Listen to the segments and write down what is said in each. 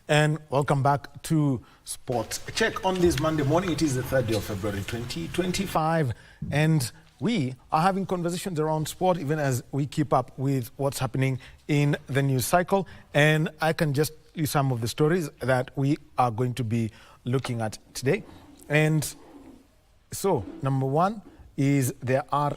And welcome back to Sports Check on this Monday morning. It is the 3rd day of February 2025, and we are having conversations around sport even as we keep up with what's happening in the news cycle. And I can just use some of the stories that we are going to be looking at today. And so, number one is there are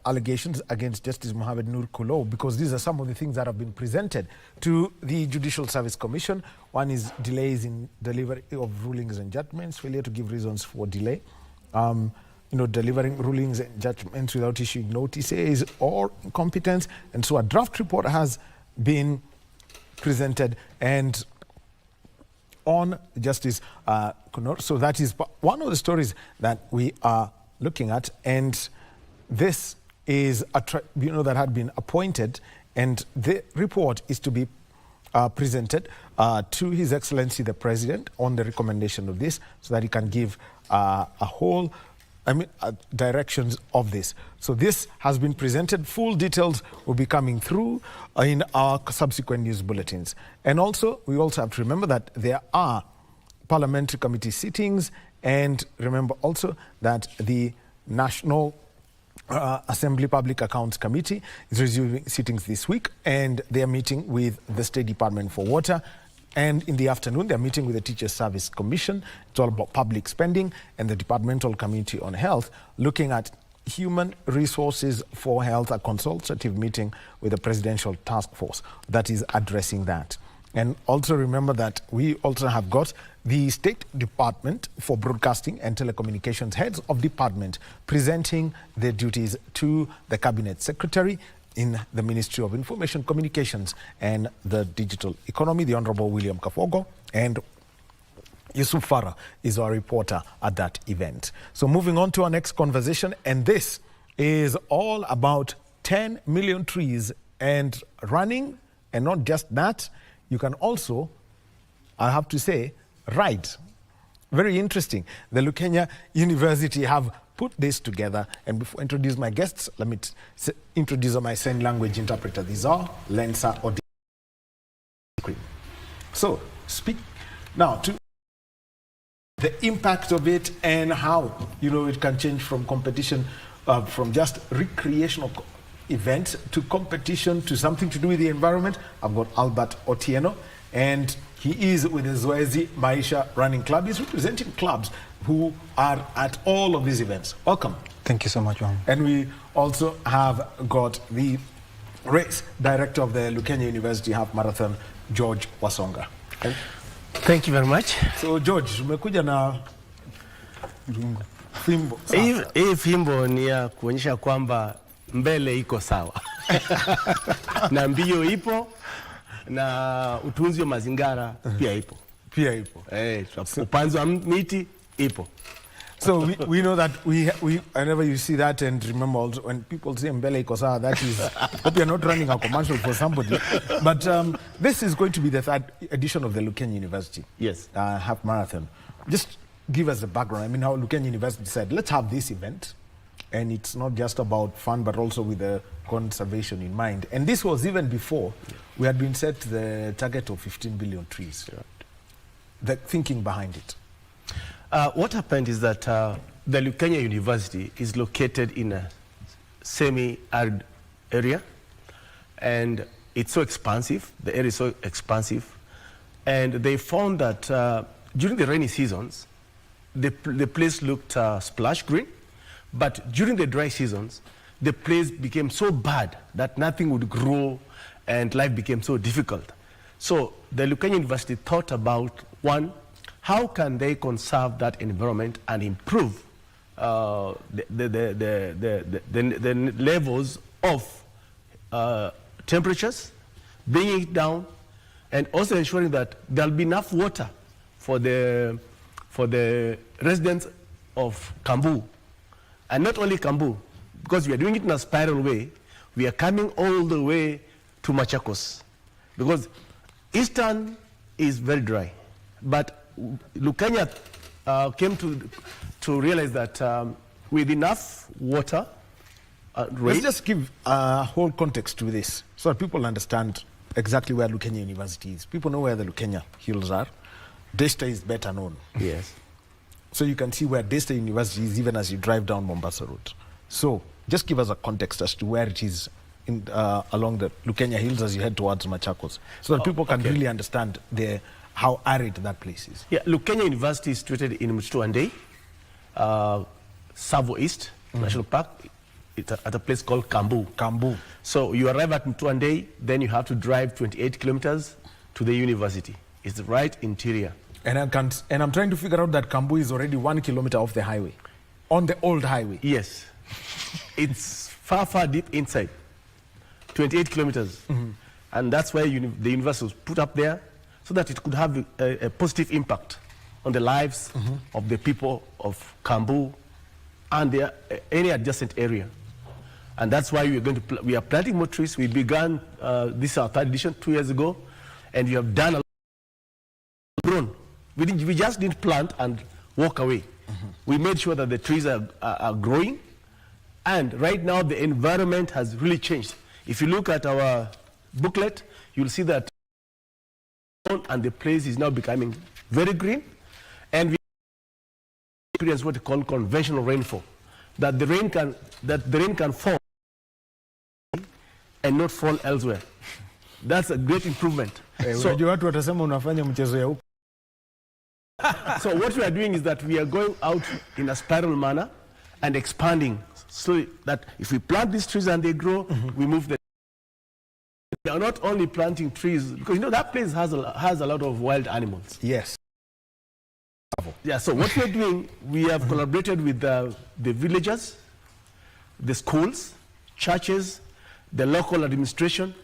allegations against Justice Mohamed Nur Kulo, because these are some of the things that have been presented to the Judicial Service Commission. One is delays in delivery of rulings and judgments, failure to give reasons for delay, delivering rulings and judgments without issuing notices, or incompetence. And so a draft report has been presented and on Justice Kulo. So that is one of the stories that we are looking at, and this is a tribunal that had been appointed, and the report is to be presented to His Excellency the President on the recommendation of this, so that he can give directions of this. So this has been presented. Full details will be coming through in our subsequent news bulletins. And also, we also have to remember that there are parliamentary committee sittings, and remember also that the National Assembly Public Accounts Committee is resuming sittings this week, and they are meeting with the State Department for Water. And in the afternoon, they're meeting with the Teachers Service Commission. It's all about public spending, and the Departmental Committee on Health, looking at human resources for health, a consultative meeting with the Presidential Task Force that is addressing that. And also remember that we also have got the State Department for Broadcasting and Telecommunications heads of department presenting their duties to the Cabinet Secretary in the Ministry of Information Communications and the Digital Economy, the Honorable William Kafogo, and Yusuf Farah is our reporter at that event. So moving on to our next conversation, and this is all about 10 million trees and running, and not just that, you can also, I have to say, ride. Very interesting. The Lukenya University have put this together. And before I introduce my guests, let me introduce my sign language interpreter. These are Lensa or So speak now to the impact of it and how it can change from competition, from just recreational events to competition to something to do with the environment. I've got Albert Otieno, and he is with the Zoezi Maisha Running Club. He's representing clubs who are at all of these events. Welcome. Thank you so much, Juan. And we also have got the race director of the Lukenya University Half Marathon, George Wasonga. Okay. Thank you very much. So George, umekuja na fimbo. Hii fimbo ni ya kuonyesha kwamba mbele iko sawa. Na mbio ipo, na utunzi wa mazingira pia ipo. Pia ipo. Upanzi wa miti ipo. So we know that whenever you see that, and remember also when people say mbele iko sawa, that is, hope you're not running a commercial for somebody. But this is going to be the 3rd edition of the Lukenya University. Yes. Half Marathon. Just give us the background. I mean, how Lukenya University said, let's have this event. And it's not just about fun, but also with the conservation in mind. And this was even before we had been set the target of 15 billion trees. Right. The thinking behind it. What happened is that the Lukenya University is located in a semi-arid area, and it's so expansive. The area is so expansive, and they found that during the rainy seasons, the place looked splash green. But during the dry seasons, the place became so bad that nothing would grow and life became so difficult. So the Lukenya University thought about, one, how can they conserve that environment and improve the levels of temperatures, bringing it down, and also ensuring that there'll be enough water for the residents of Kambu. And not only Kambu, because we are doing it in a spiral way, we are coming all the way to Machakos. Because Eastern is very dry. But Lukenya came to realize that with enough water, let's just give a whole context to this so that people understand exactly where Lukenya University is. People know where the Lukenya Hills are. Daystar is better known. Yes. So you can see where Daystar University is even as you drive down Mombasa Road. So just give us a context as to where it is in, along the Lukenya Hills as you head towards Machakos, so that people can really understand how arid that place is. Yeah, Lukenya University is situated in Mtutuandei, Savo East National Park. It's at a place called Kambu. Kambu. So you arrive at Mtutuandei, then you have to drive 28 kilometers to the university. It's the right interior. And I'm trying to figure out that Kambu is already 1 kilometer off the highway, on the old highway. Yes. It's far, far deep inside, 28 kilometers. And that's why the university was put up there so that it could have a positive impact on the lives of the people of Kambu and any adjacent area. And that's why we are planting more trees. We began, this is our third edition 2 years ago, and we have done a lot. Grown. We just didn't plant and walk away. We made sure that the trees are growing, and right now the environment has really changed. If you look at our booklet, you'll see that and the place is now becoming very green, and we experience what we call conventional rainfall, that the rain can fall and not fall elsewhere. That's a great improvement. So what we are doing is that we are going out in a spiral manner and expanding, so that if we plant these trees and they grow, we move them. We are not only planting trees, because that place has a lot of wild animals. Yes. Yeah, so what we are doing, we have collaborated with the villagers, the schools, churches, the local administration,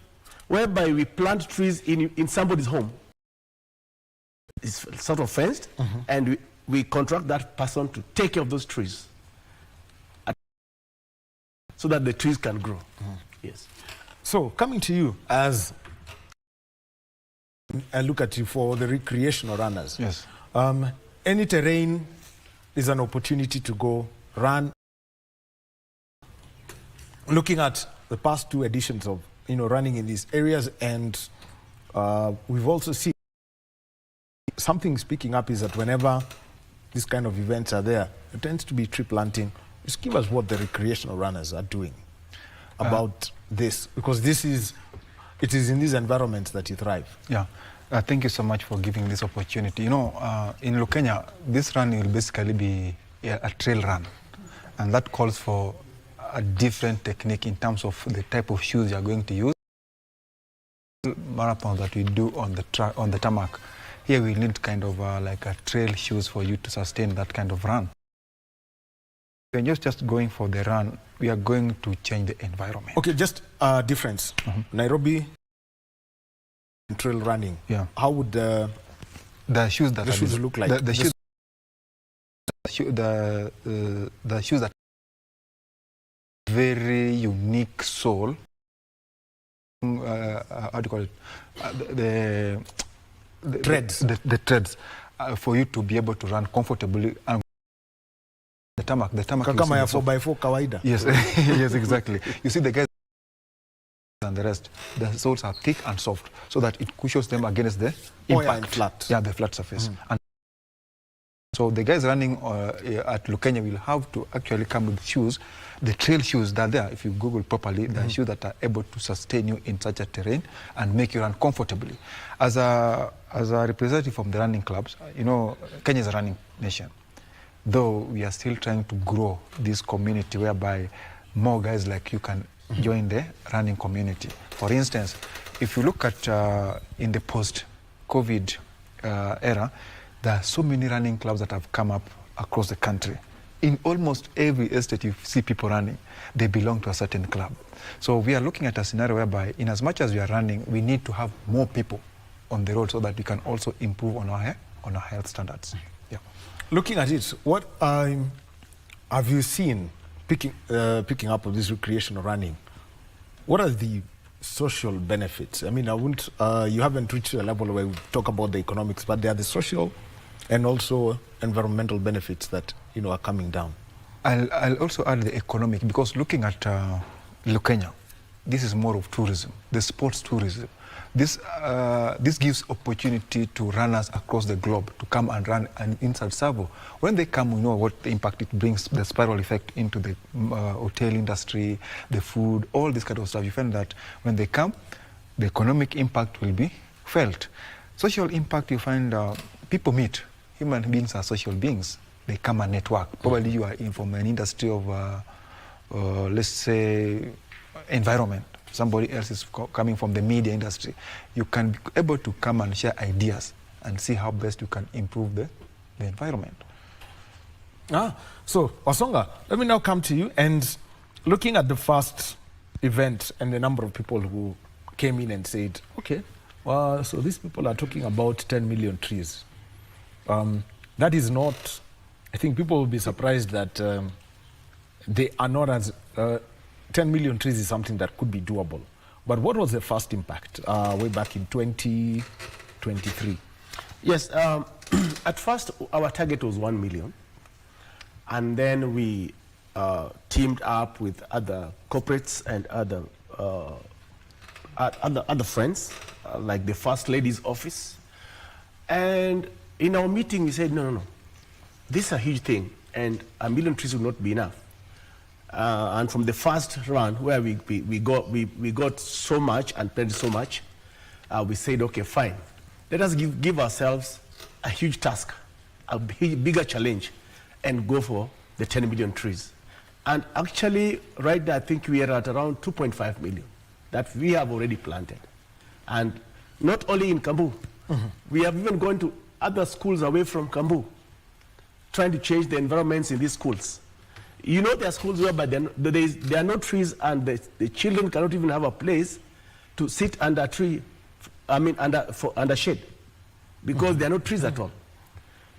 whereby we plant trees in somebody's home. It's sort of fenced, and we contract that person to take care of those trees so that the trees can grow. Yes. So coming to you as I look at you for the recreational runners. Yes. Any terrain is an opportunity to go run. Looking at the past 2 editions of running in these areas, and we've also seen something speaking up is that whenever these kind of events are there, it tends to be tree planting. Just give us what the recreational runners are doing about this, because it is in these environments that you thrive. Yeah, thank you so much for giving this opportunity. In Lukenya, this run will basically be a trail run, and that calls for a different technique in terms of the type of shoes you are going to use. Marathon that we do on the tarmac. Here we need kind of like a trail shoes for you to sustain that kind of run. We're just going for the run, we are going to change the environment. Okay, just difference. Nairobi trail running. Yeah. How would the shoes look like? The shoes that very unique sole. How do you call it? The treads. The treads for you to be able to run comfortably. And the tarmac. Kama ya 4x4 kawaida. Yes, yes, exactly. You see the guys and the rest, the soles are thick and soft, so that it cushions them against the impact. And flat. Yeah, the flat surface. And so the guys running at Lukenya will have to actually come with shoes. The trail shoes that are there, if you Google properly, the shoes that are able to sustain you in such a terrain and make you run comfortably. As a representative from the running clubs, Kenya is a running nation. Though we are still trying to grow this community whereby more guys like you can join the running community. For instance, if you look at in the post-COVID era, there are so many running clubs that have come up across the country. In almost every estate you see people running, they belong to a certain club. So we are looking at a scenario whereby, in as much as we are running, we need to have more people on the road so that we can also improve on our health standards. Yeah. Looking at it, what have you seen picking up of this recreational running? What are the social benefits? I mean, you haven't reached a level where we talk about the economics, but there are the social and also environmental benefits that are coming down. I'll also add the economic, because looking at Lukenya, this is more of tourism, the sports tourism. this gives opportunity to runners across the globe to come and run inside Tsavo. When they come, we know what the impact it brings, the spiral effect into the hotel industry, the food, all this kind of stuff. You find that when they come, the economic impact will be felt. Social impact, you find people meet. Human beings are social beings. They come and network. Probably you are in from an industry of, let's say, environment. Somebody else is coming from the media industry. You can be able to come and share ideas and see how best you can improve the environment. So, Wasonga, let me now come to you. And looking at the first event and the number of people who came in and said, okay, well, so these people are talking about 10 million trees. That is not, I think people will be surprised that they are not as, 10 million trees is something that could be doable. But what was the first impact way back in 2023? Yes, at first our target was 1 million. And then we teamed up with other corporates and other friends, like the First Lady's office. And in our meeting, we said, no. This is a huge thing, and 1 million trees will not be enough. And from the first run, where we got so much and planted so much, we said, okay, fine. Let us give ourselves a huge task, a bigger challenge, and go for the 10 million trees. And actually, right now, I think we are at around 2.5 million that we have already planted. And not only in Kambu, we have even gone to other schools away from Kambu, trying to change the environments in these schools. You know, there are schools where there are no trees, and the children cannot even have a place to sit under a tree, under shade, because there are no trees at all.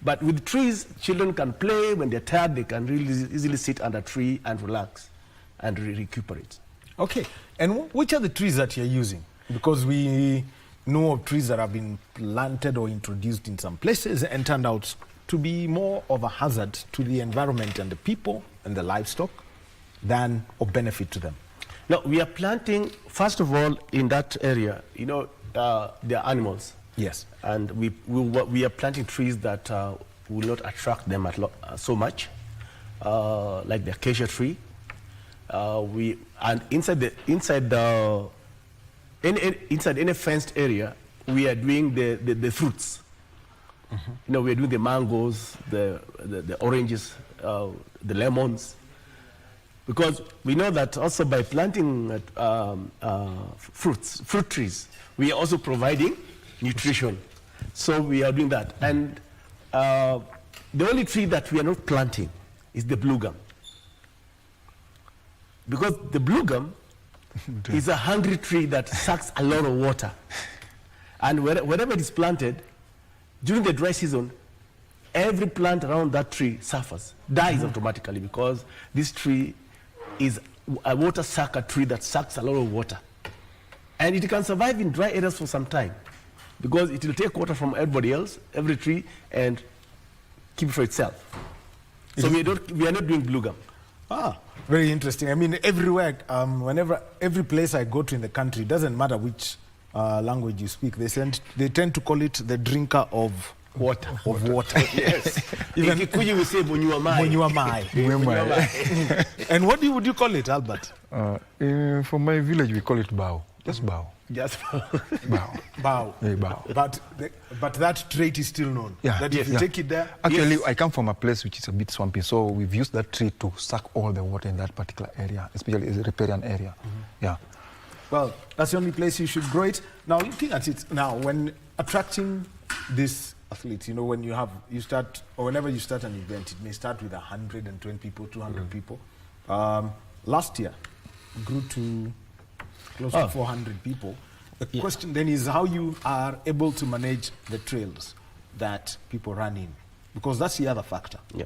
But with trees, children can play. When they're tired, they can really easily sit under a tree and relax and recuperate. Okay, and which are the trees that you're using? Because we know of trees that have been planted or introduced in some places and turned out to be more of a hazard to the environment and the people and the livestock than of benefit to them. Now, we are planting, first of all, in that area, you know, there are animals. Yes. And we are planting trees that will not attract them so much, like the acacia tree. And inside any fenced area, we are doing the fruits. You know, we are doing the mangoes, the oranges, the lemons, because we know that also by planting fruit trees, we are also providing nutrition. So we are doing that. And the only tree that we are not planting is the blue gum. Because the blue gum is a hungry tree that sucks a lot of water. And wherever it is planted, during the dry season, every plant around that tree suffers, dies automatically, because this tree is a water sucker tree that sucks a lot of water. And it can survive in dry areas for some time, because it will take water from everybody else, every tree, and keep it for itself. So we are not doing blue gum. Very interesting. I mean, everywhere, every place I go to in the country, it doesn't matter which language you speak, they tend to call it the drinker of water. Yes. Even in Kikuyu we say Munywa Mai. And what would you call it, Albert? For my village, we call it bao. Just bao. Just bao. Bao. Yeah, bao. But that trait is still known. Yeah. That if you take it there. Actually, yes. I come from a place which is a bit swampy, so we've used that tree to suck all the water in that particular area, especially the riparian area. Yeah. Well, that's the only place you should grow it. Now, looking at it now, when attracting these athletes, you know, when you start, or whenever you start an event, it may start with 120 people, 200 people. Last year, it grew to close to 400 people. The question then is how you are able to manage the trails that people run in, because that's the other factor. Yeah.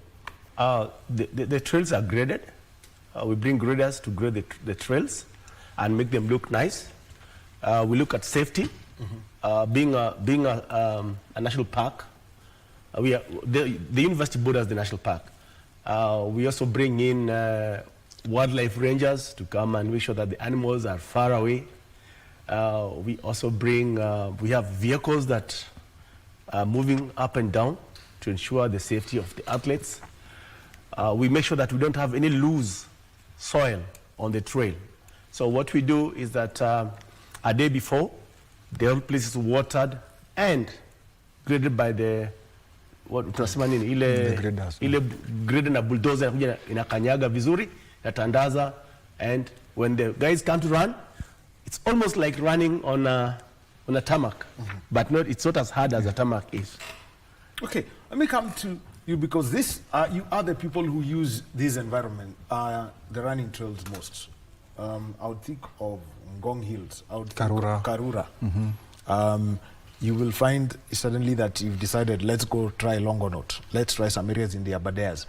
The trails are graded. We bring graders to grade the trails and make them look nice. We look at safety. Being a national park, the university borders the national park. We also bring in wildlife rangers to come and make sure that the animals are far away. We also bring, we have vehicles that are moving up and down to ensure the safety of the athletes. We make sure that we don't have any loose soil on the trail. So what we do is that a day before, the whole place is watered and graded by the tunasema nini ile grader na bulldozer inakuja inakanyaga vizuri yatandaza, and when the guys come to run, it's almost like running on a tarmac, but it's not as hard as a tarmac is. Okay, let me come to you, because this you are the people who use this environment, the running trails most. I would think of Ngong Hills, I would Karura. You will find suddenly that you've decided, let's go try Longonot. Let's try some areas in the Aberdares.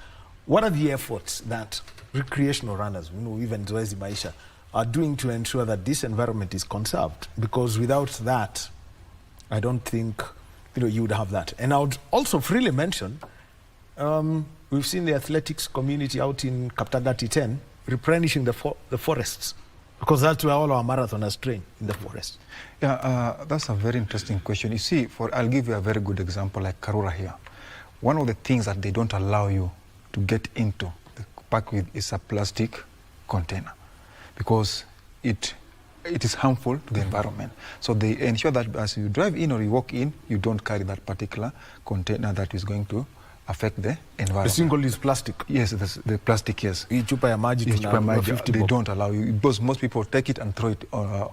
What are the efforts that recreational runners, even Zoezi Maisha, are doing to ensure that this environment is conserved? Because without that, I don't think you would have that. And I would also freely mention, we've seen the athletics community out in Kaptagati 10 replenishing the forests, because that's where all our marathoners train, in the forest. Yeah, that's a very interesting question. You see, I'll give you a very good example like Karura here. One of the things that they don't allow you to get into the park with is a plastic container, because it is harmful to the environment. So they ensure that as you drive in or you walk in, you don't carry that particular container that is going to affect the environment. The single-use plastic? Yes, the plastic, yes. Chupa ya maji they don't allow you, because most people take it and throw it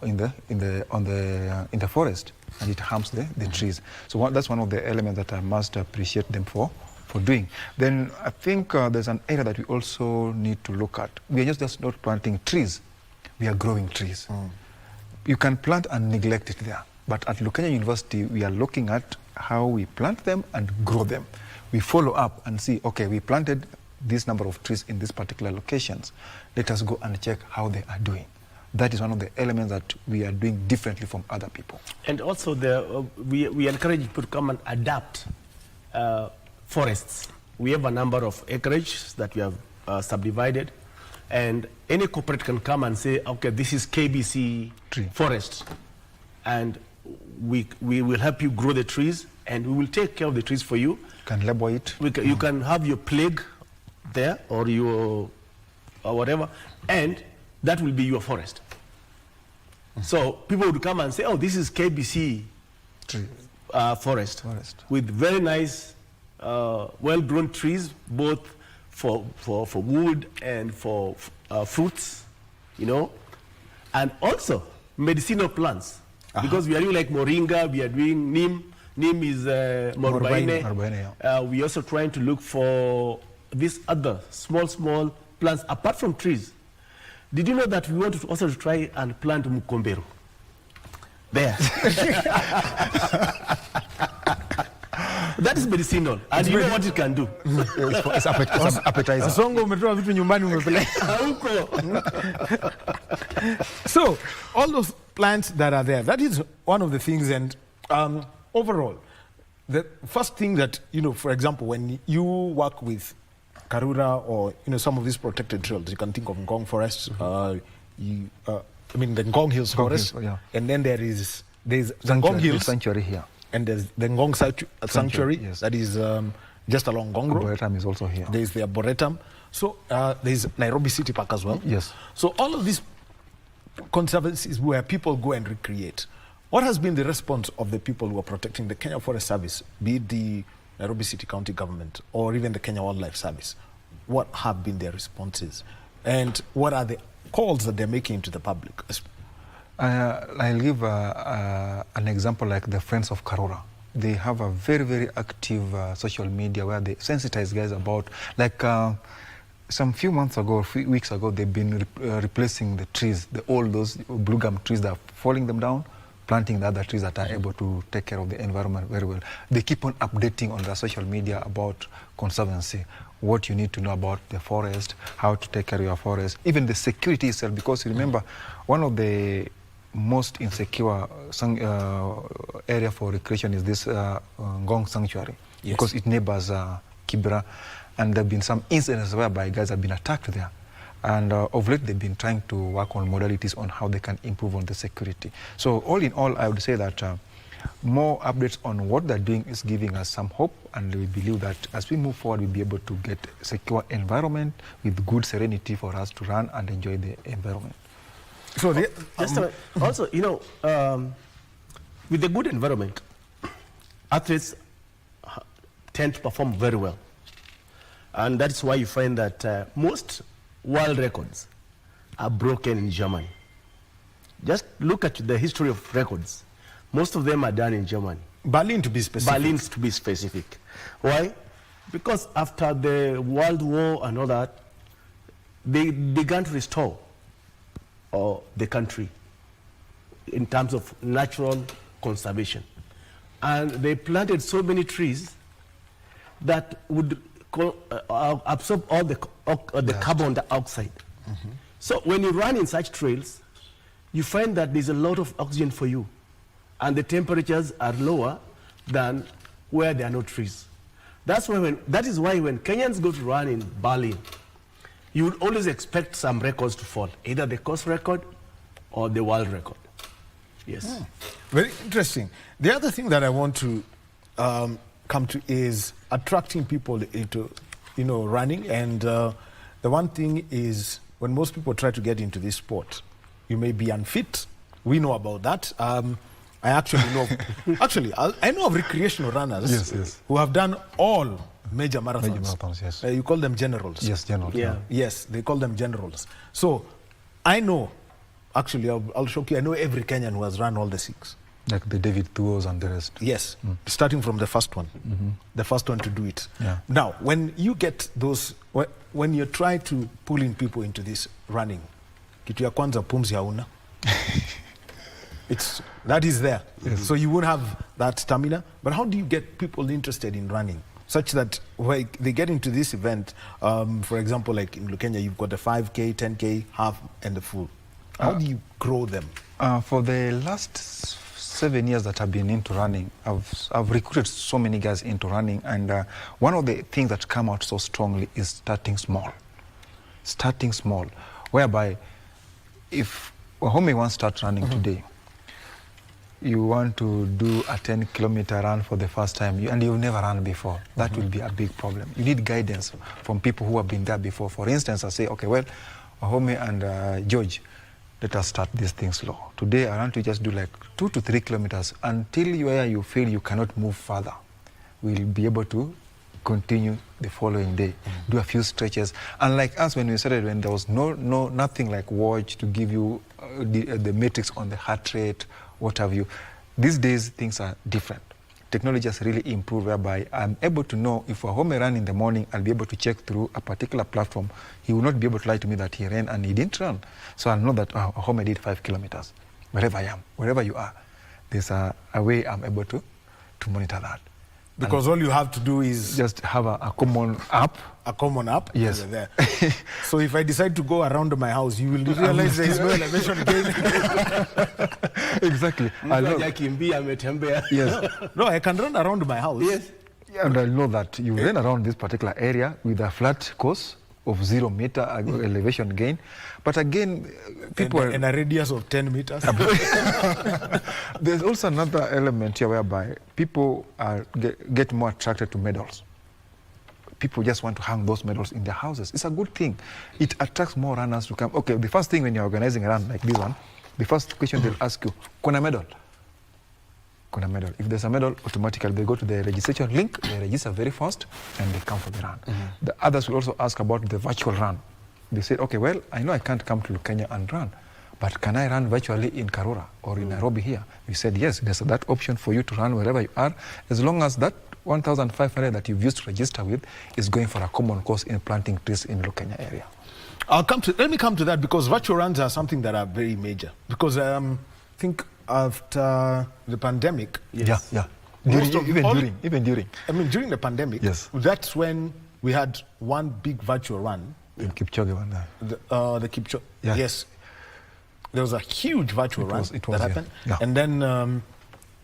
in the forest, and it harms the trees. So that's one of the elements that I must appreciate them for doing. Then I think there's an area that we also need to look at. We are just not planting trees, we are growing trees. You can plant and neglect it there, but at Lukenya University we are looking at how we plant them and grow them. We follow up and see, okay, we planted this number of trees in these particular locations. Let us go and check how they are doing. That is one of the elements that we are doing differently from other people. And also, we encourage people to come and adapt forests. We have a number of acreage that we have subdivided, and any corporate can come and say, okay, this is KBC forest, and we will help you grow the trees, and we will take care of the trees for you. Can label it. You can have your plague there, or your whatever, and that will be your forest. So people would come and say, oh, this is KBC forest with very nice, well-grown trees, both for wood and for fruits, and also medicinal plants. Because we are doing like moringa, we are doing neem. Neem is morubaine. Yeah. We also trying to look for these other small plants apart from trees. Did you know that we want to also try and plant mukombero there? That is medicinal, and you know what it can do. It's appetizer. So all those plants that are there, that is one of the things. And overall, the first thing that, for example, when you work with Karura or, some of these protected trails, you can think of Ngong Forest, the Ngong Hills Forest, and then there's the Ngong Hills Sanctuary here. And there's the Ngong Sanctuary, yes. That is just along Ngong Road. Boretum is also here. There's the Boretum. So there's Nairobi City Park as well. Yes. So all of these conservancies where people go and recreate. What has been the response of the people who are protecting the Kenya Forest Service, be it the Nairobi City County Government or even the Kenya Wildlife Service? What have been their responses? And what are the calls that they're making to the public? I'll give an example like the Friends of Karura. They have a very, very active social media where they sensitize guys about, like some few months ago, a few weeks ago, they've been replacing the trees, all those blue gum trees that are falling them down, planting the other trees that are able to take care of the environment very well. They keep on updating on their social media about conservancy, what you need to know about the forest, how to take care of your forest, even the security itself, because remember, one of the most insecure area for recreation is this Ngong Sanctuary, yes. Because it neighbors Kibra, and there have been some incidents whereby guys have been attacked there. And of late, they've been trying to work on modalities on how they can improve on the security. So all in all, I would say that more updates on what they're doing is giving us some hope, and we believe that as we move forward, we'll be able to get a secure environment with good serenity for us to run and enjoy the environment. So also, you know, with a good environment, athletes tend to perform very well. And that's why you find that most world records are broken in Germany. Just look at the history of records. Most of them are done in Germany. Berlin, to be specific. Berlin, to be specific. Why? Because after the World War and all that, they began to restore the country in terms of natural conservation. And they planted so many trees that would absorb all the carbon dioxide. So when you run in such trails, you find that there's a lot of oxygen for you, and the temperatures are lower than where there are no trees. That is why when Kenyans go to run in Berlin, you would always expect some records to fall, either the course record or the world record. Yes. Very interesting. The other thing that I want to come to is attracting people into, you know, running. And the one thing is, when most people try to get into this sport, you may be unfit. We know about that. I actually know, I know of recreational runners who have done all major marathons. Yes. You call them generals. Yes, generals. Yeah. Yes, they call them generals. So I know, actually, I'll shock you, I know every Kenyan who has run all the 6. Like the David Thuos and the rest. Yes, starting from the first one, the first one to do it. Yeah. Now, when you get those, when you try to pull in people into this running, kitu ya kwanza pumzi hauna. That is there. Yes. So you won't have that stamina. But how do you get people interested in running such that when they get into this event, for example, like in Lukenya, you've got the 5K, 10K, half, and the full. How do you grow them? For the last 7 years that I've been into running, I've recruited so many guys into running, and one of the things that come out so strongly is starting small. Starting small, whereby if Wahome wants to start running today, you want to do a 10-kilometer run for the first time, and you've never run before, that will be a big problem. You need guidance from people who have been there before. For instance, I say, okay, well, Wahome and George, let us start this thing slow. Today, I want to just do like 2 to 3 kilometers until where you feel you cannot move further. We'll be able to continue the following day, do a few stretches. Unlike us, when we started, when there was nothing like watch to give you the metrics on the heart rate, what have you. These days, things are different. Technology has really improved, whereby I'm able to know if Wahome ran in the morning, I'll be able to check through a particular platform. He will not be able to lie to me that he ran and he didn't run. So I'll know that Wahome did 5 kilometers. Wherever I am, wherever you are, there's a way I'm able to monitor that. Because all you have to do is just have a common app. A common app? Yes. There. So if I decide to go around my house, you will realize there is no elevation gain. Exactly. Yes. No, I can run around my house. Yes. And I know that you ran around this particular area with a flat course of 0 meter elevation gain. But again, people in a radius of 10 meters. There's also another element here whereby people get more attracted to medals. People just want to hang those medals in their houses. It's a good thing. It attracts more runners to come. Okay, the first thing when you're organizing a run like this one, the first question they'll ask you, kuna medal? Kuna medal. If there's a medal, automatically they go to the registration link, they register very fast, and they come for the run. The others will also ask about the virtual run. They say, okay, well, I know I can't come to Lukenya and run, but can I run virtually in Karura or in Nairobi here? We said, yes, there's that option for you to run wherever you are, as long as that 1,500 that you've used to register with is going for a common course in planting trees in Lukenya area. Let me come to that, because virtual runs are something that are very major. Because I think after the pandemic... Yes. Yeah. Even during. I mean, during the pandemic, yes, that's when we had one big virtual run. The Kipchoge one. The Kipchoge. Yeah. Yes. There was a huge virtual run that happened. Yeah. And then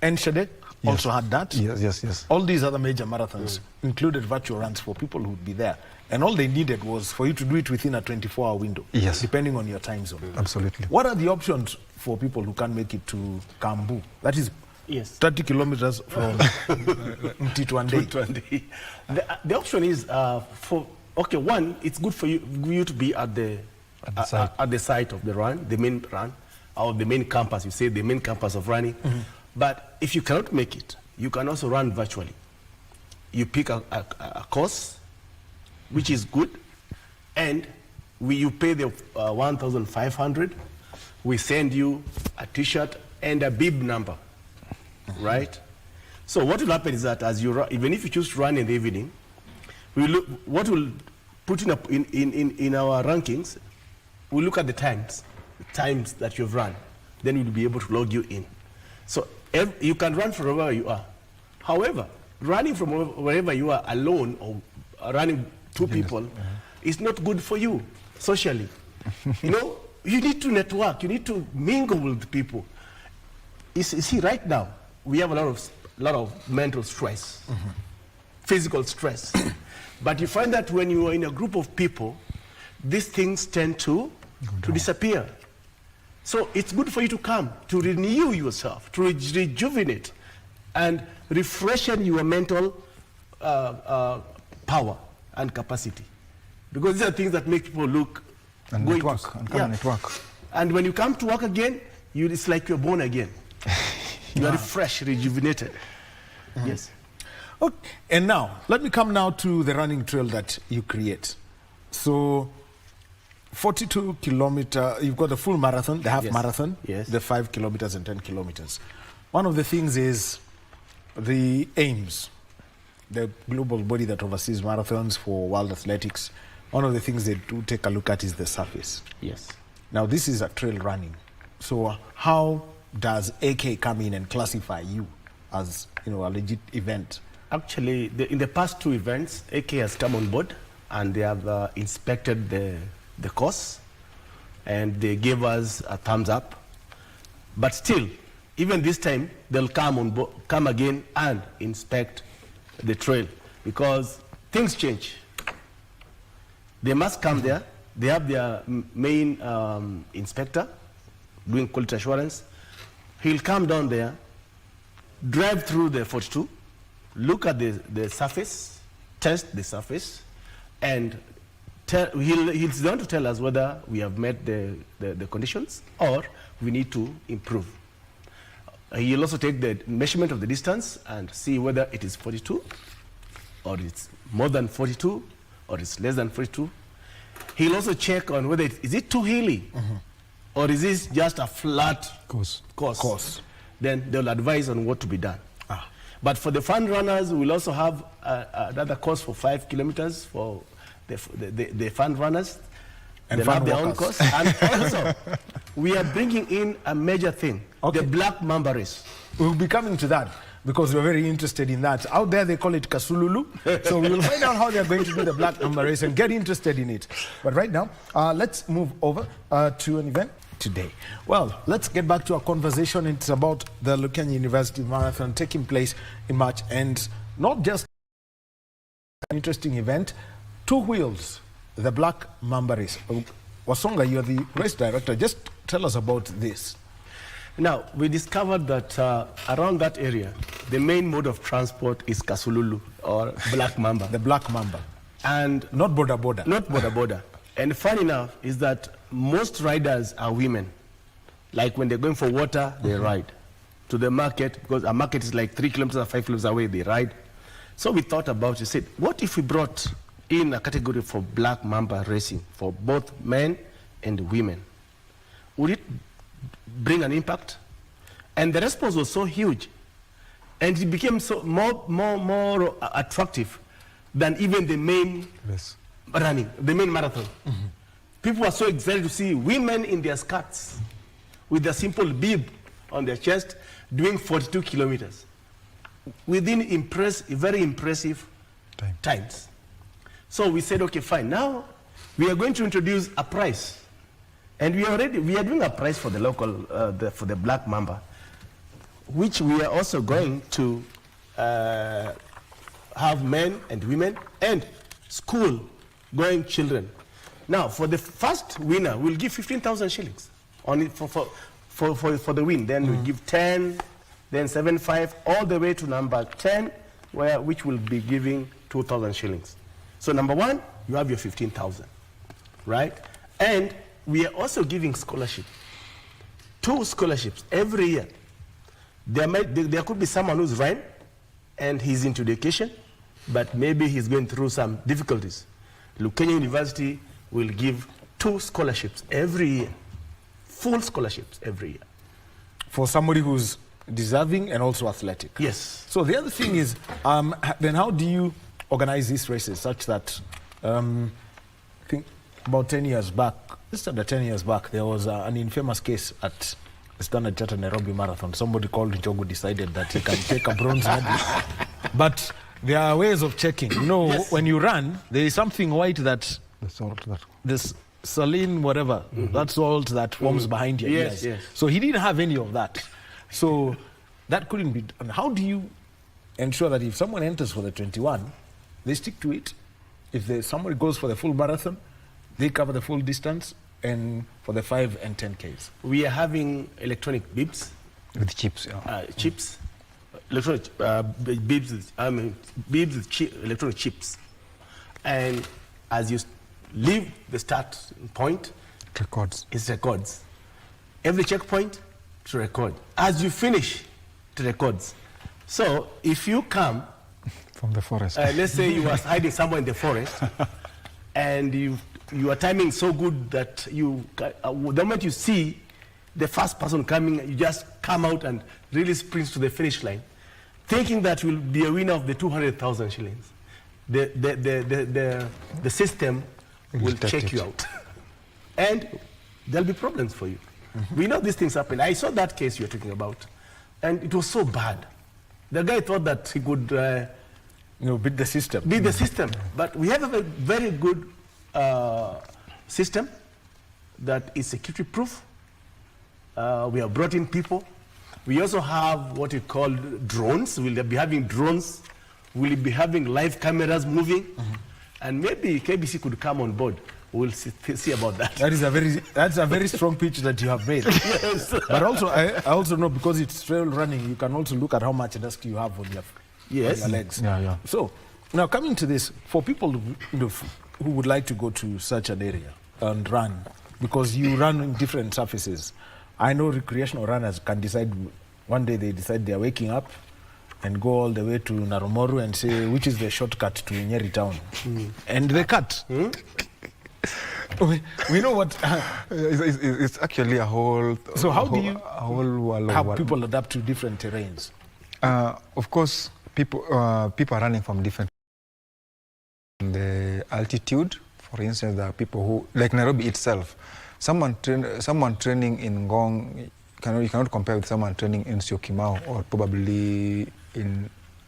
Enschede. also had that. Yes. All these other major marathons included virtual runs for people who would be there. And all they needed was for you to do it within a 24-hour window, Yes. depending on your time zone. Absolutely. What are the options for people who can't make it to Kambu? That is 30 kilometers from Mtitwandei. The option is one, it's good for you to be at the site of the run, the main run, or the main campus. You say the main campus of running. But if you cannot make it, you can also run virtually. You pick a course, which is good, and you pay the 1,500. We send you a T-shirt and a bib number, right? So what will happen is that as you run, even if you choose to run in the evening, what we'll put in our rankings, we look at the times that you've run. Then we'll be able to log you in. So you can run from wherever you are. However, running from wherever you are alone or running two people is not good for you socially. You need to network. You need to mingle with people. You see, right now we have a lot of mental stress, physical stress. But you find that when you are in a group of people, these things tend to disappear. So it's good for you to come, to renew yourself, to rejuvenate, and refreshen your mental power and capacity. Because these are things that make people look and network. And when you come to work again, it's like you're born again. You are refreshed, rejuvenated. Yes. Okay. And now, let me come now to the running trail that you create. So, 42 kilometer, you've got the full marathon, the half marathon, the 5 kilometers and 10 kilometers. One of the things is the AIMS, the global body that oversees marathons for World Athletics. One of the things they do take a look at is the surface. Yes. Now, this is a trail running. So how does AK come in and classify you as a legit event? Actually, in the past two events, AK has come on board and they have inspected the course and they gave us a thumbs up. But still, even this time, they'll come again and inspect the trail because things change. They must come there. They have their main inspector doing quality assurance. He'll come down there, drive through the 42, look at the surface, test the surface, and he's going to tell us whether we have met the conditions or we need to improve. He'll also take the measurement of the distance and see whether it is 42 or it's more than 42 or it's less than 42. He'll also check on whether is it too hilly or is this just a flat course. Then they'll advise on what to be done. But for the fun runners, we'll also have another course for 5 kilometers for the fun runners. And they'll have their own course. And also, we are bringing in a major thing, the Black Mamba race. We'll be coming to that because we're very interested in that. Out there, they call it Kasululu. So we will find out how they're going to do the Black Mamba race and get interested in it. But right now, let's move over to an event today. Well, let's get back to our conversation. It's about the Lukenya University Marathon taking place in March. And not just an interesting event, two wheels, the Black Mamba race. Wasonga, you're the race director. Just tell us about this. Now, we discovered that around that area, the main mode of transport is Kasululu, or Black Mamba. The Black Mamba. And not border. Not border. And fun enough is that most riders are women. Like when they're going for water, they ride. To the market, because a market is like 3 kilometers or 5 kilometers away, they ride. So we thought about it, said, what if we brought in a category for Black Mamba racing for both men and women? Would it bring an impact? And the response was so huge, and it became so more attractive than even the main running, the main marathon. People were so excited to see women in their skirts with a simple bib on their chest doing 42 kilometers within very impressive times. So we said, okay, fine. Now we are going to introduce a prize. And we are doing a prize for the local, for the Black Mamba. which we are also going to have men and women and school-going children. Now, for the first winner, we'll give 15,000 shillings only for the win. Then we'll give 10, then 7.5, all the way to number 10, which will be giving 2,000 shillings. So number 1, you have your 15,000, right? And we are also giving scholarship, 2 scholarships every year. There could be someone who's Ryan and he's into education, but maybe he's going through some difficulties. Lukenya University will give 2 scholarships every year, full scholarships every year. For somebody who's deserving and also athletic. Yes. So the other thing is, then how do you organize these races such that, I think about 10 years back, just under 10 years back, there was an infamous case at the Standard Chartered Nairobi Marathon. Somebody called Njogu decided that he can take a bronze medal. But there are ways of checking. You know, yes. When you run, there is something white that... The salt that... This saline, whatever, that salt that forms behind your ears. Yes. So he didn't have any of that. So that couldn't be done. How do you ensure that if someone enters for the 21, they stick to it? If somebody goes for the full marathon, they cover the full distance, and for the 5 and 10 Ks? We are having electronic bibs. With chips, yeah. Chips. Electronic bibs, bibs with electronic chips. And as you leave the start point, it records. It records. Every checkpoint to record. As you finish, it records. So if you come from the forest, let's say you are hiding somewhere in the forest, and you are timing so good that the moment you see the first person coming, you just come out and really sprint to the finish line, thinking that you'll be a winner of the 200,000 shillings. The system will check you out. And there'll be problems for you. We know these things happen. I saw that case you're talking about, and it was so bad. The guy thought that he could beat the system. Beat the system. But we have a very good system that is security proof. We have brought in people. We also have what we call drones. We'll be having drones. We'll be having live cameras moving. And maybe KBC could come on board. We'll see about that. That's a very strong pitch that you have made. Yes. But also, I also know, because it's trail running, you can also look at how much dust you have on your legs. Yeah. So now coming to this, for people who would like to go to such an area and run, because you run in different surfaces. I know recreational runners can decide, one day they decide they're waking up and go all the way to Narumoru and say, which is the shortcut to Nyeri town? And they cut. We know what... it's actually a whole... So how do you have people adapt to different terrains? Of course, people are running from different... The altitude, for instance, there are people who... Like Nairobi itself, someone training in Ngong, you cannot compare with someone training in Syokimau or probably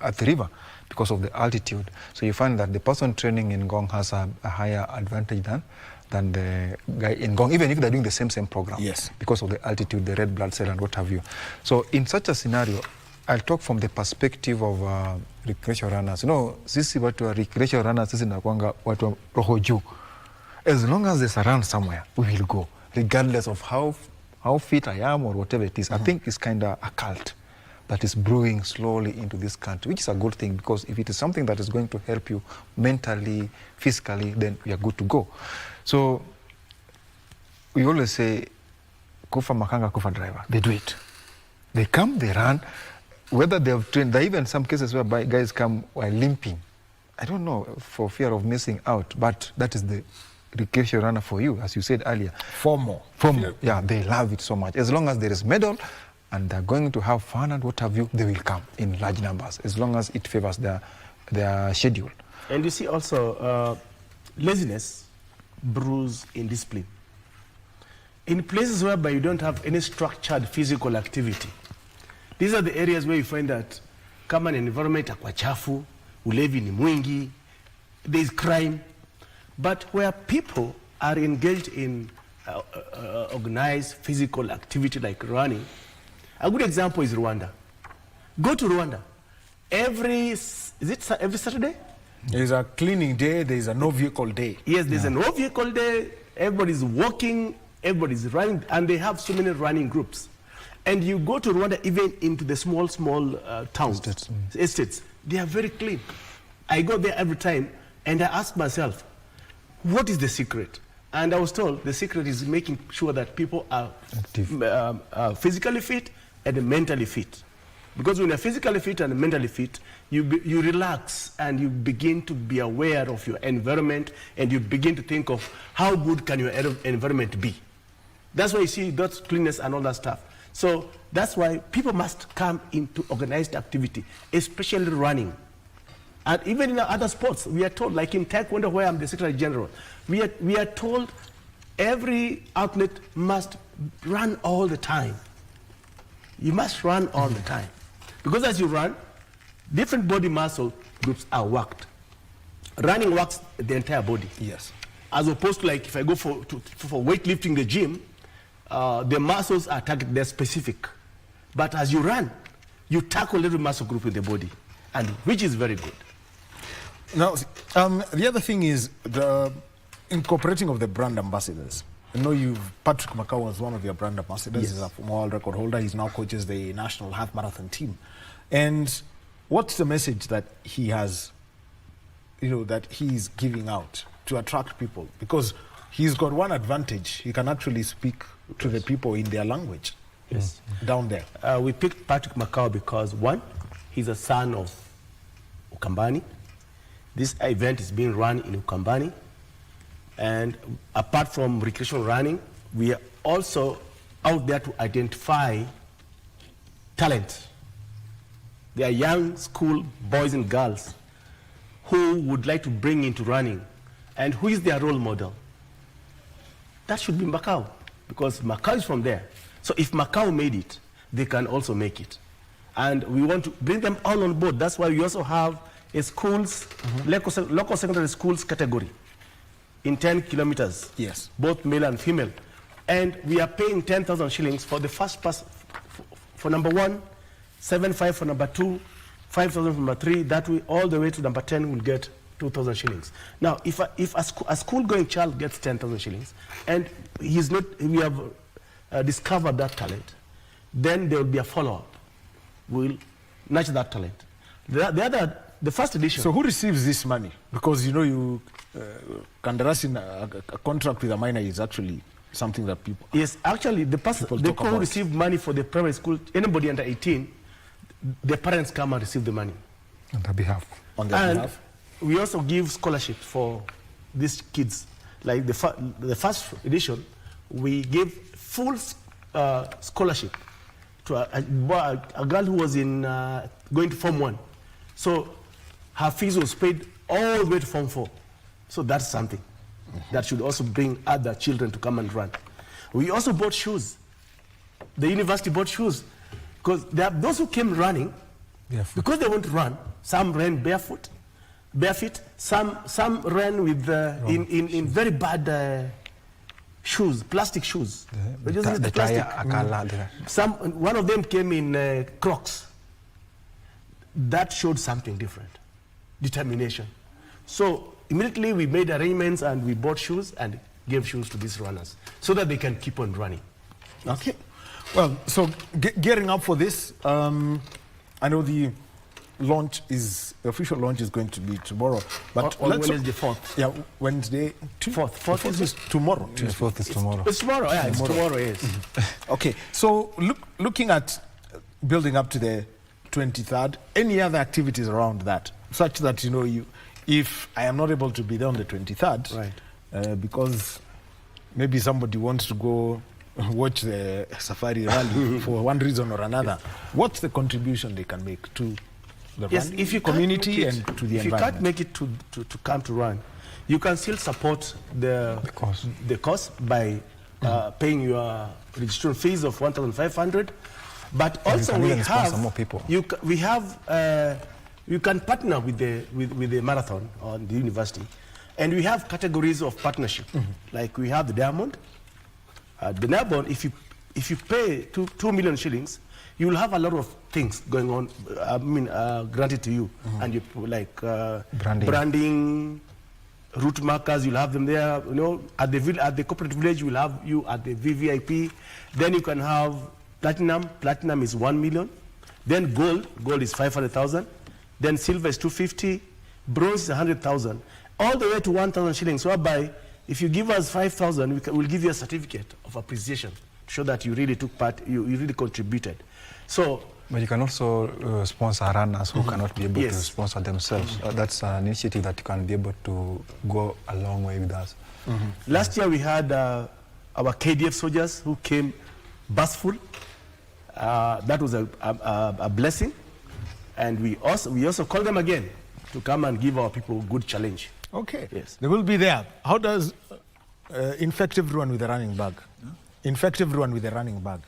at the river because of the altitude. So you find that the person training in Ngong has a higher advantage than the guy in Ngong, even if they're doing the same program. Yes. Because of the altitude, the red blood cell and what have you. So in such a scenario, I'll talk from the perspective of recreational runners. You know, sisi watu wa recreational runners, sisi nakuanga watu wa roho juu. As long as there's a run somewhere, we will go, regardless of how fit I am or whatever it is. I think it's kind of a cult that is brewing slowly into this country, which is a good thing, because if it is something that is going to help you mentally, physically, then we are good to go. So we always say, kufa makanga, kufa driver. They do it. They come, they run. Whether they have trained, there are even some cases where guys come while limping. I don't know, for fear of missing out, but that is the recreational runner for you, as you said earlier. FOMO. Yeah, they love it so much. As long as there is medal and they're going to have fun and what have you, they will come in large numbers, as long as it favors their schedule. And you see also, laziness brews indiscipline. In places whereby you don't have any structured physical activity, these are the areas where you find that kama ni environment akwa chafu, ulevi ni mwingi, there is crime. But where people are engaged in organized physical activity like running, a good example is Rwanda. Go to Rwanda. Every Saturday? There's a cleaning day, there's a no vehicle day. Yes, there's a no vehicle day. Everybody's walking, everybody's running, and they have so many running groups. And you go to Rwanda, even into the small towns, estates, they are very clean. I go there every time, and I ask myself, what is the secret? And I was told the secret is making sure that people are physically fit and mentally fit. Because when you're physically fit and mentally fit, you relax and you begin to be aware of your environment, and you begin to think of how good can your environment be. That's why you see that cleanness and all that stuff. So that's why people must come into organized activity, especially running. And even in other sports, we are told, like in Taekwondo, where I'm the Secretary General, we are told every athlete must run all the time. You must run all the time. Because as you run, different body muscle groups are worked. Running works the entire body. Yes. As opposed to, like, if I go for weightlifting the gym, the muscles are targeted, they're specific. But as you run, you tackle every muscle group in the body, and which is very good. Now, the other thing is the incorporating of the brand ambassadors. I know Patrick Makau was one of your brand ambassadors. Yes. He's a former world record holder. He's now coaches the national half marathon team. And what's the message that he has, that he's giving out to attract people? Because he's got one advantage. He can actually speak to the people in their language. Yes. Down there. We picked Patrick Makau because, one, he's a son of Ukambani. This event is being run in Ukambani. And apart from recreational running, we are also out there to identify talent. There are young school boys and girls who would like to bring into running. And who is their role model? That should be Makau, because Makau is from there. So if Makau made it, they can also make it. And we want to bring them all on board. That's why we also have a schools, local secondary schools category in 10 kilometers. Yes. Both male and female. And we are paying 10,000 shillings for the first pass for number 1, 7,500 for number 2, 5,000 for number 3. That way, all the way to number 10 will get 2,000 shillings. Now, if a school-going child gets 10,000 shillings, and we have discovered that talent, then there will be a follow-up. We'll nurture that talent. The first edition. So who receives this money? Because candarasing a contract with a minor is actually something that people. Yes, actually, the people who receive money for the primary school, anybody under 18, the parents come and receive the money on their behalf. And we also give scholarships for these kids. Like the first edition, we gave full scholarship to a girl who was going to Form 1. So her fees was paid all the way to Form 4. So that's something that should also bring other children to come and run. We also bought shoes. The university bought shoes, because there are those who came running because they want to run. Some ran barefoot, some ran with in very bad shoes, plastic shoes. One of them came in Crocs. That showed something different, determination. So immediately we made arrangements and we bought shoes and gave shoes to these runners so that they can keep on running. Okay. Well, so gearing up for this, I know the official launch is going to be tomorrow. But on Wednesday 4th. Yeah, Wednesday 4th. 4th is tomorrow. 4th is tomorrow. It's tomorrow, yeah, it's tomorrow, yes. Okay, so looking at building up to the 23rd, any other activities around that, such that, if I am not able to be there on the 23rd, right, because maybe somebody wants to go watch the safari rally for one reason or another, what's the contribution they can make to the community and to the environment? If you can't make it to come to run, you can still support the cost by paying your registration fees of 1,500. But also we have more people. You can partner with the marathon or the university, and we have categories of partnership. Like we have the diamond. The diamond, if you pay 2 million shillings, you will have a lot of things going on, granted to you. And you like branding, route markers, you'll have them there. You know, at the corporate village, you will have you at the VVIP. Then you can have platinum. Platinum is 1 million. Then gold is 500,000. Then silver is 250. Bronze is 100,000. All the way to 1,000 shillings. Whereby, if you give us 5,000, we'll give you a certificate of appreciation to show that you really took part, you really contributed. So, but you can also sponsor runners who cannot be able to sponsor themselves. That's an initiative that you can be able to go a long way with us. Last year we had our KDF soldiers who came bus full. That was a blessing. And we also called them again to come and give our people a good challenge. Okay. Yes. They will be there. How does infect everyone with a running bag? Huh? Infect everyone with a running bag.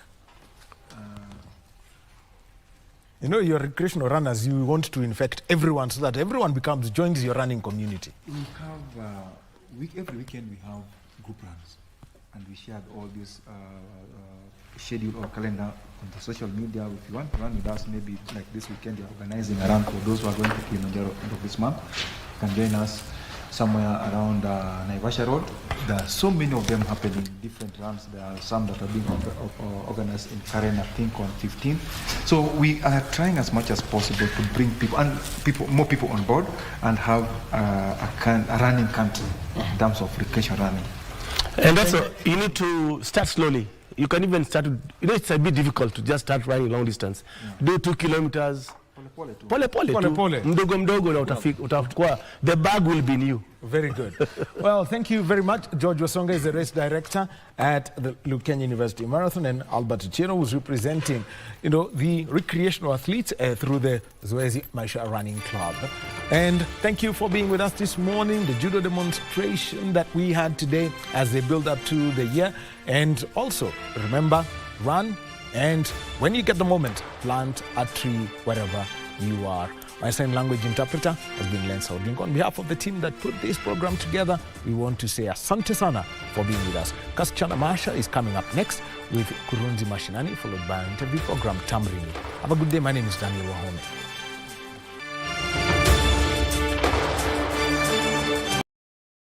You know, your recreational runners, you want to infect everyone so that everyone joins your running community. We have, every weekend we have group runs, and we share all this schedule or calendar on the social media. If you want to run with us, maybe like this weekend, you're organizing a run for those who are going to Kilimanjaro end of this month. You can join us somewhere around Naivasha Road. There are so many of them happening, different runs. There are some that are being organized in Karen, I think, on 15th. So we are trying as much as possible to bring more people on board and have a running country in terms of recreation running. And also, you need to start slowly. You can even start, it's a bit difficult to just start running long distance. Do 2 kilometers. Pole pole. Mdogo mdogo na utakuwa, the bag will be new. Very good. Well, thank you very much. George Wasonga is the race director at the Lukenya University Marathon, and Albert Chino was representing, the recreational athletes through the Zoezi Maisha Running Club. And thank you for being with us this morning, the judo demonstration that we had today as they build up to the year. And also, remember, run, and when you get the moment, plant a tree wherever you are. My sign language interpreter has been Len Saudinko. On behalf of the team that put this program together, we want to say asante sana for being with us. Kasichana Masha is coming up next with Kurunzi Mashinani, followed by an interview program Tamrini. Have a good day. My name is Daniel Wahome.